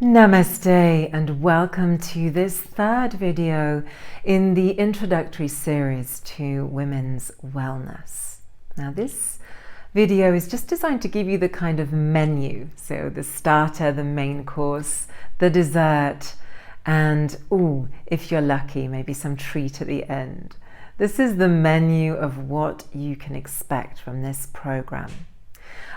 Namaste and welcome to this third video in the introductory series to women's wellness. Now this video is just designed to give you the kind of menu, so the starter, the main course, the dessert, and if you're lucky, maybe some treat at the end. This is the menu of what you can expect from this program.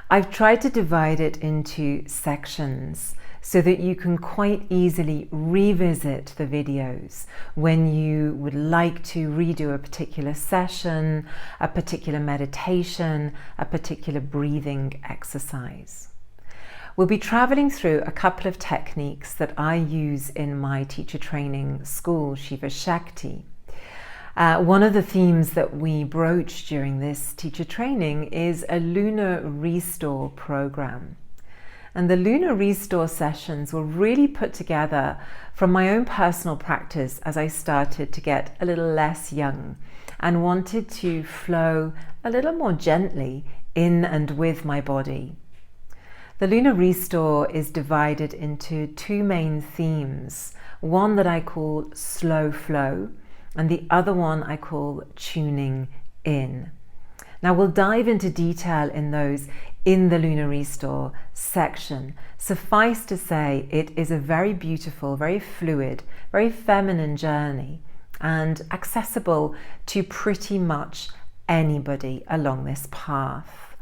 I've tried to divide it into sections so that you can quite easily revisit the videos when you would like to redo a particular session, a particular meditation, a particular breathing exercise. We'll be traveling through a couple of techniques that I use in my teacher training school, Shiva Shakti. One of the themes that we broach during this teacher training is a Lunar Restore program. And the Lunar Restore sessions were really put together from my own personal practice as I started to get a little less young and wanted to flow a little more gently in and with my body. The Lunar Restore is divided into two main themes, one that I call slow flow, and the other one I call tuning in. Now we'll dive into detail in those in the Lunar Restore section. Suffice to say, it is a very beautiful, very fluid, very feminine journey and accessible to pretty much anybody along this path.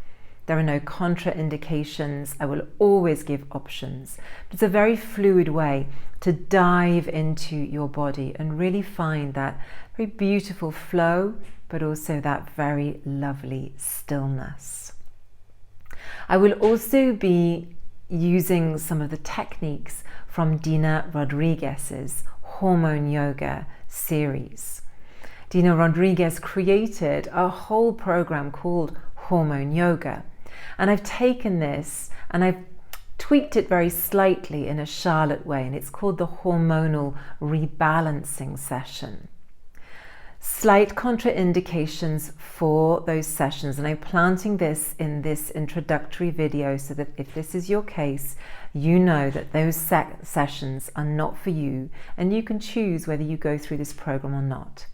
There are no contraindications. I will always give options. It's a very fluid way to dive into your body and really find that very beautiful flow, but also that very lovely stillness. I will also be using some of the techniques from Dina Rodriguez's Hormone Yoga series. Dina Rodriguez created a whole program called Hormone Yoga, and I've taken this and I've tweaked it very slightly in a Charlotte way, and it's called the Hormonal Rebalancing session. Slight contraindications for those sessions, and I'm planting this in this introductory video so that if this is your case, you know that those sessions are not for you and you can choose whether you go through this program or not.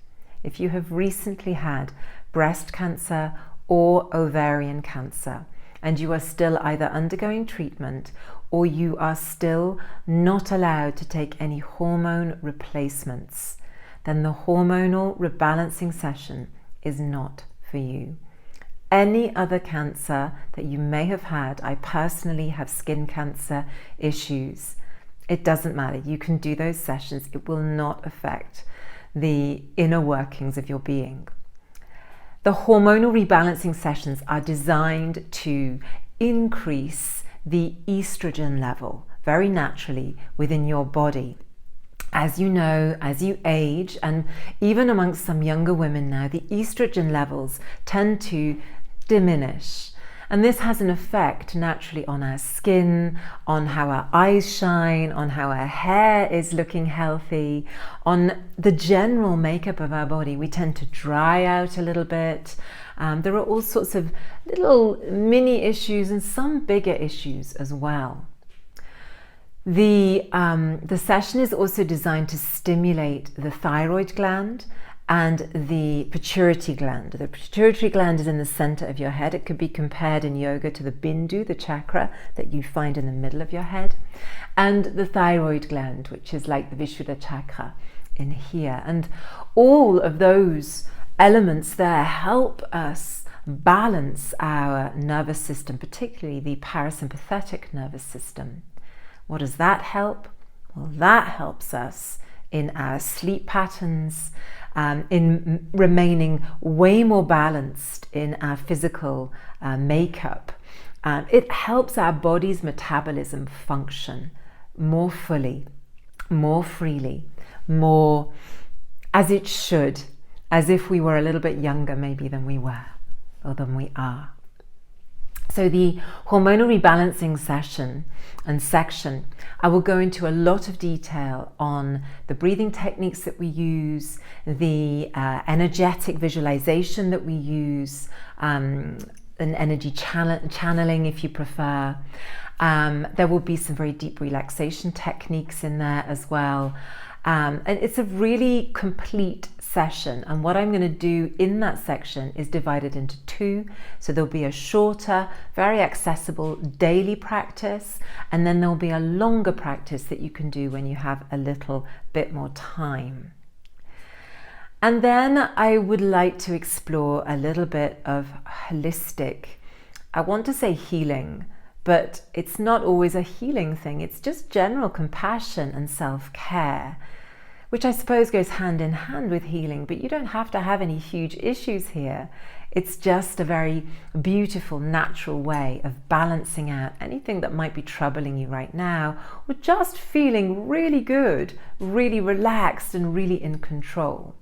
If you have recently had breast cancer or ovarian cancer and you are still either undergoing treatment or you are still not allowed to take any hormone replacements, then the hormonal rebalancing session is not for you. Any other cancer that you may have had, I personally have skin cancer issues, it doesn't matter. You can do those sessions. It will not affect the inner workings of your being. The hormonal rebalancing sessions are designed to increase the estrogen level very naturally within your body. As you know, as you age, and even amongst some younger women now, the estrogen levels tend to diminish. And this has an effect naturally on our skin, on how our eyes shine, on how our hair is looking healthy, on the general makeup of our body. We tend to dry out a little bit. There are all sorts of little mini issues and some bigger issues as well. The session is also designed to stimulate the thyroid gland and the pituitary gland. The pituitary gland is in the center of your head. It could be compared in yoga to the bindu, the chakra that you find in the middle of your head, and the thyroid gland, which is like the Vishuddha chakra in here. And all of those elements there help us balance our nervous system, particularly the parasympathetic nervous system. What does that help? Well, that helps us in our sleep patterns, in remaining way more balanced in our physical makeup. It helps our body's metabolism function more fully, more freely, more as it should, as if we were a little bit younger maybe than we were or than we are. So the hormonal rebalancing session and section, I will go into a lot of detail on the breathing techniques that we use, the energetic visualization that we use, an energy channeling if you prefer. There will be some very deep relaxation techniques in there as well. And it's a really complete session. And what I'm going to do in that section is divide it into two. So there'll be a shorter, very accessible daily practice, and then there'll be a longer practice that you can do when you have a little bit more time. And then I would like to explore a little bit of holistic, I want to say healing, but it's not always a healing thing. It's just general compassion and self-care, which I suppose goes hand in hand with healing, but you don't have to have any huge issues here. It's just a very beautiful, natural way of balancing out anything that might be troubling you right now, or just feeling really good, really relaxed, and really in control.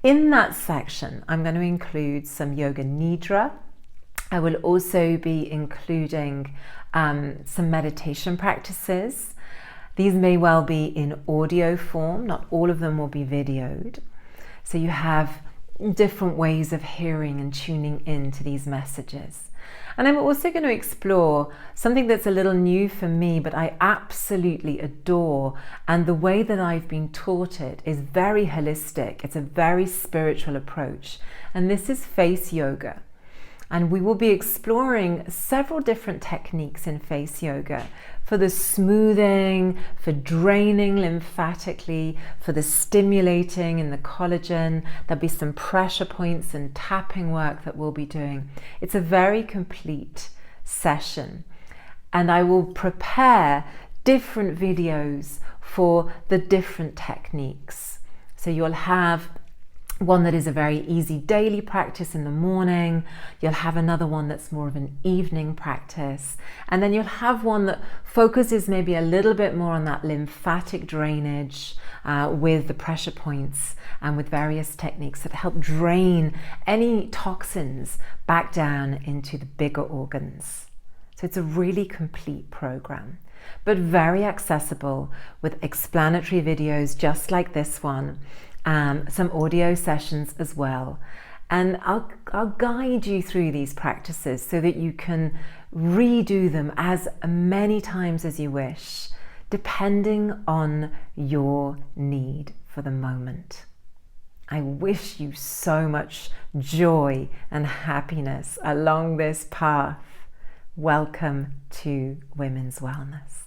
In that section, I'm going to include some yoga nidra. I will also be including some meditation practices. These may well be in audio form, not all of them will be videoed. So you have different ways of hearing and tuning into these messages. And I'm also going to explore something that's a little new for me, but I absolutely adore. And the way that I've been taught it is very holistic. It's a very spiritual approach. And this is face yoga. And we will be exploring several different techniques in face yoga for the smoothing, for draining lymphatically, for the stimulating in the collagen. There'll be some pressure points and tapping work that we'll be doing. It's a very complete session. And I will prepare different videos for the different techniques. So you'll have one that is a very easy daily practice in the morning. You'll have another one that's more of an evening practice. And then you'll have one that focuses maybe a little bit more on that lymphatic drainage with the pressure points and with various techniques that help drain any toxins back down into the bigger organs. So it's a really complete program, but very accessible with explanatory videos just like this one. Some audio sessions as well. And I'll guide you through these practices so that you can redo them as many times as you wish, depending on your need for the moment. I wish you so much joy and happiness along this path. Welcome to Women's Wellness.